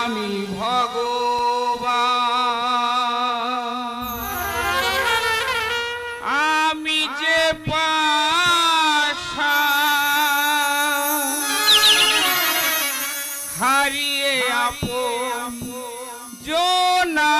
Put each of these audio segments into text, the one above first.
আমি ভগবান আমি যে পাশা হারিয়ে আপন জোনা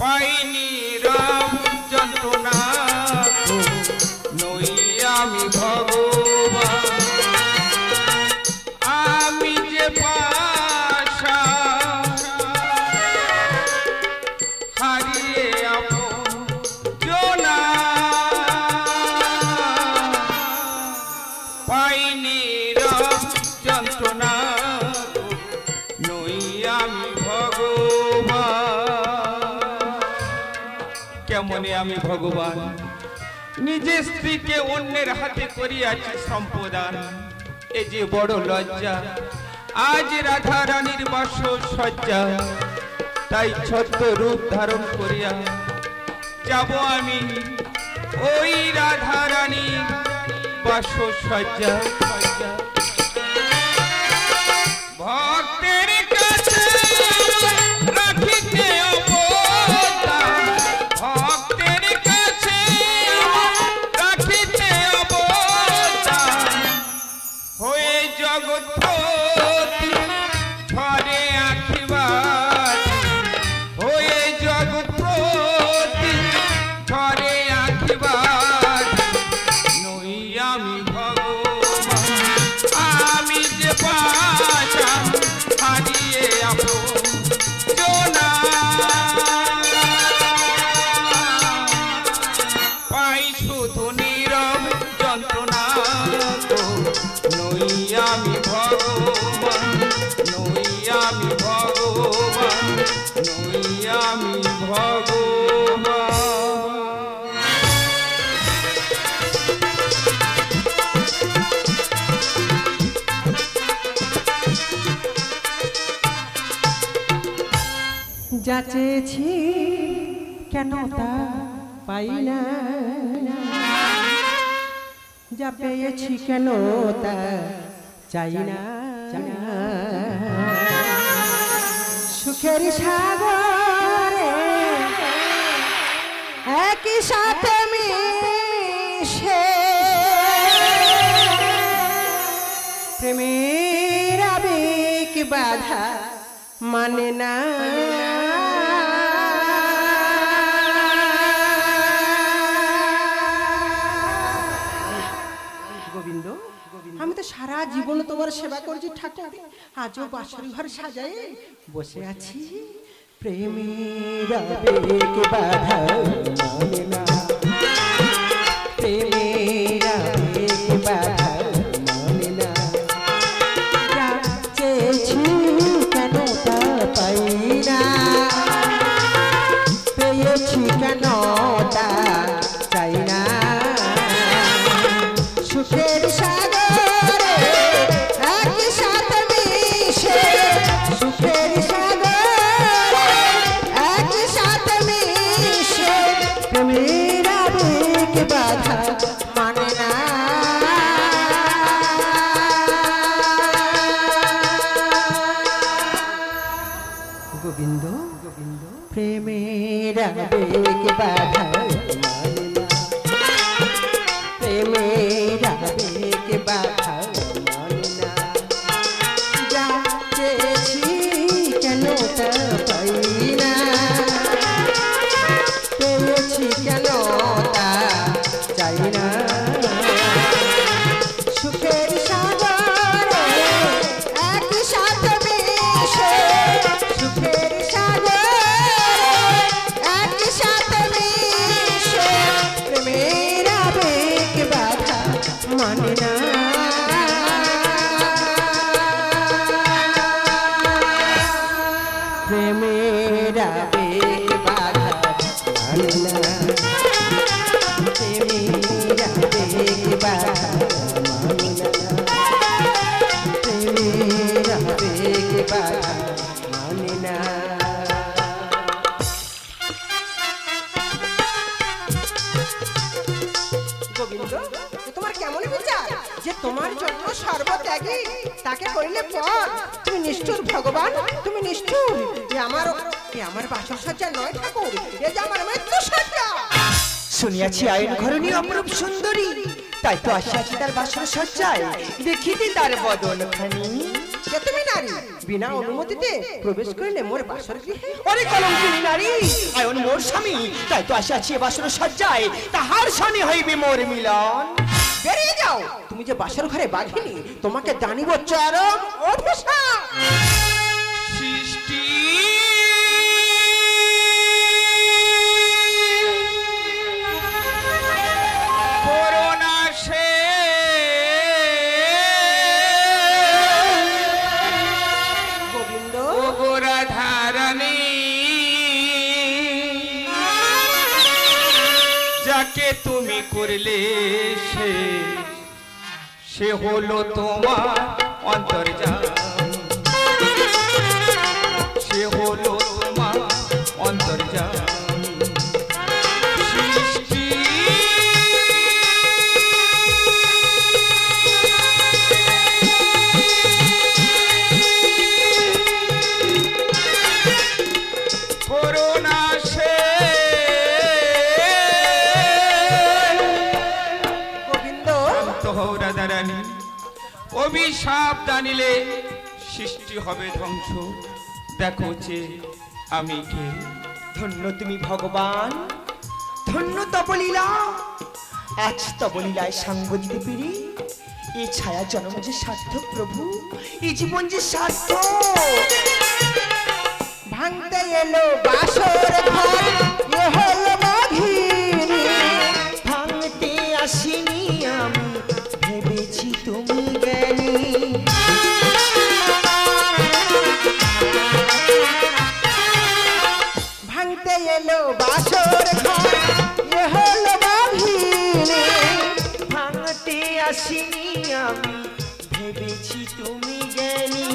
পাইনি রাম যন্ত্রণা নই আমি ভগবান আমি যে পাশা হারিয়ে আপন জোনা পাইনি রাম যন্ত্রণা নই আমি ভগবান কেমনে আমি ভগবান নিজের স্ত্রীকে অন্যের হাতে করিয়াছি সম্পদান এ যে বড় লজ্জা আজ রাধা রানীর বাস সজ্জা তাই ছদ্ম রূপ ধারণ করিয়া যাব আমি ওই রাধা রানীর বাস সজ্জা ভক্তের কাছে রাখিতে অবদান ভক্তের কাছে রাখিতে অবদান হয়ে জগৎপতি ঘরে আখিবার হয়ে জগৎপতি ঘরে আখিবার নই আমি ভগবান আমি যে পাশা হারিয়ে আপন জোনা পাই শুধু নীরব যন্ত্রণা নই আমি ভগবান নই আমি ভগবান নই আমি ভগবান যা চেয়েছি কেন তা পাই না যা পেয়েছি কেন তা চাই না সুখের সাগরে একই সাথে মিশে প্রেমের আবেগ বাধা মানে না গোবিন্দ আমি তো সারা জীবন তোমার সেবা করছি ঠাকুর আজও বাসর ঘর সাজাই বসে আছি প্রেমের আবেগ বাধা মানে না প্রেমের আবেগ বাধা মানে না যা চেয়েছি কেন তা পাই না পেয়েছি কেন তা চাই না সুখের সাগরে একই সাথে মিশে সুখের সাগরে একই সাথে মিশে প্রেমের আবেগ বাধা মানে না গোবিন্দ গোবিন্দ প্রেমের আবেগ বাধা মানে না প্রেমের আবেগ বাধা মানে না যা চেয়েছি কেন তা পাই না পেয়েছি কেন তা চাই না সুখের সাগরে একই সাথে মিশে সুখের সাগরে একই সাথে গোবিন্দ, তোমার কেমন বিচার যে তোমার জন্য সর্বত্যাগী তাকে করিলে পর তুমি নিষ্ঠুর ভগবান, তুমি নিষ্ঠুর। এ আমার বাসর সজ্জা নয় ঠাকুর, এ যে আমার মৃত্যু সজ্জা। শুনিয়াছি আইন ঘরণী অপরূপ সুন্দরী, তাই তো আসিয়াছি তার বাসর সজ্জায়, দেখিতে তার বদনখানি। তুমি নারী বিনা অনুমতিতে প্রবেশ করিলে মোর বাসর গৃহে। ওরে কলঙ্কিনী নারী, আয়ন মোর স্বামী, তাই তো আসিয়াছি বাসর সজ্জায়, তাহার সনে হইবে মোর মিলন। বেরিয়ে যাও, তুমি যে বাসর ঘরে বাঘিনী, তোমাকে জানিব চরম অভিশাপ। সৃষ্টি করোনা সে গোবিন্দ, রাধারানী, যাকে তুমি করলে সে হলো তোমার অন্তর্যামী, সে হলো তোমার অন্তর্যামী। সৃষ্টি করোনা সে গোবিন্দ, রাধারানী, অভিশাপ জানিলে সৃষ্টি হবে ধ্বংস। দেখো যে আমি কে। ধন্য তুমি ভগবান, ধন্য তপলীলা। আজ তপলীলায় সাঙ্গ দিতে পেরে এই ছায়া জন্ম যে সার্থক প্রভু, এই জীবন যে সার্থক। ভাঙতে এলো বাসর ঘর, এ হলো বাঘিনী। ভাঙতে আসিনি আমি, ভেবেছি তুমি জ্ঞানী। ভাঙতে এলো বাসর ঘর, এ হলো বাঘিনী। ভাঙতে আসিনি আমি, ভেবেছি তুমি জ্ঞানী।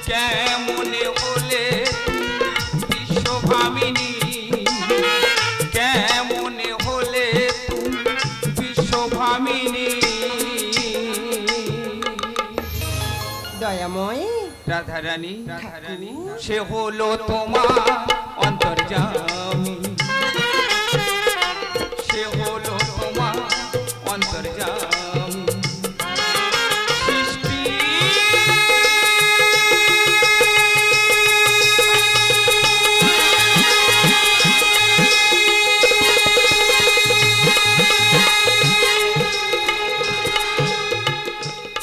কেমনে হলে বিশ্বভামিনী, কেমনে হলে বিশ্বভামিনী। দয়াময় রাধারানী, সে হলো তোমার অন্তর্যামী, সে হলো তোমার অন্তর্যামী। সৃষ্টি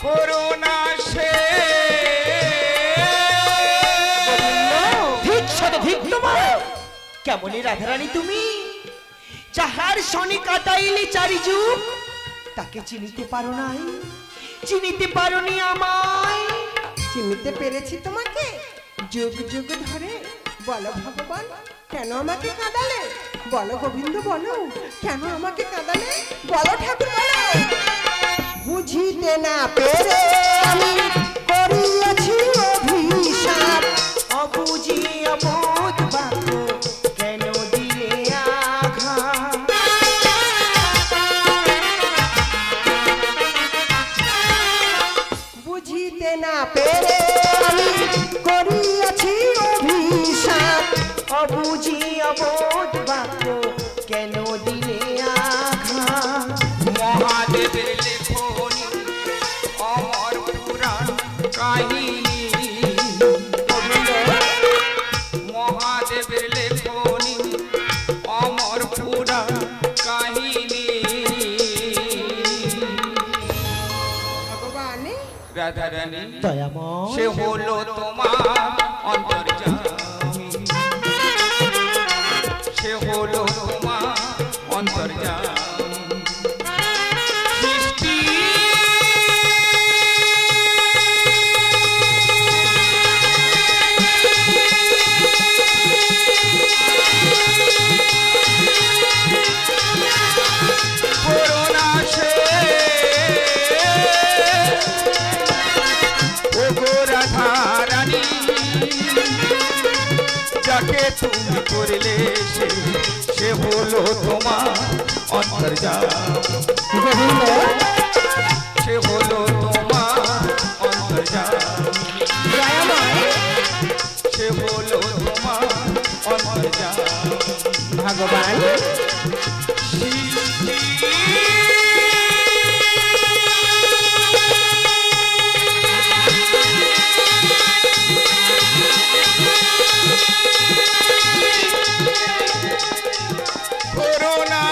করোনা সে কেমনই রাধারানী তুমি, যাহার শনি কাটাইলি চারি যুগ, তাকে চিনিতে পারো নাই, চিনিতে পারোনি আমায়। চিনিতে পেরেছি তোমাকে যুগ যুগ ধরে। বলো ভগবান, কেন আমাকে কাঁদালে? বলো গোবিন্দ, বলো কেন আমাকে কাঁদালে? বলো ঠাকুর, বলো। বুঝিতে না পেরে আমি করিয়াছি অভিশাপ। অবুঝি অবোধ বাক্য কেন দিলে আঘাত। বুঝিতে না পেরে আমি করিয়াছি অভিশাপ। অবুঝি অবোধ বাক্য কেন দিলে আঘাত। মহাদেবের লেখনী অমর পুরাণ কাহিনী, মহাদেবের লেখনী অমর পুরাণ কাহিনী। ভগবান রাধারানী, দয়াময় সে হলো তোমার অন্তর্যামী, সে হলো তোমার অন্তর্যামী। সৃষ্টি করোনা সে ওগো রাধারানী, যাকে তুমি করলে সে হলো তোমার অন্তর্যামী গোবিন্দ সে হলো তোমার অন্তর্যামী দয়াময় সে হলো তোমার অন্তর্যামী ভগবান করুণা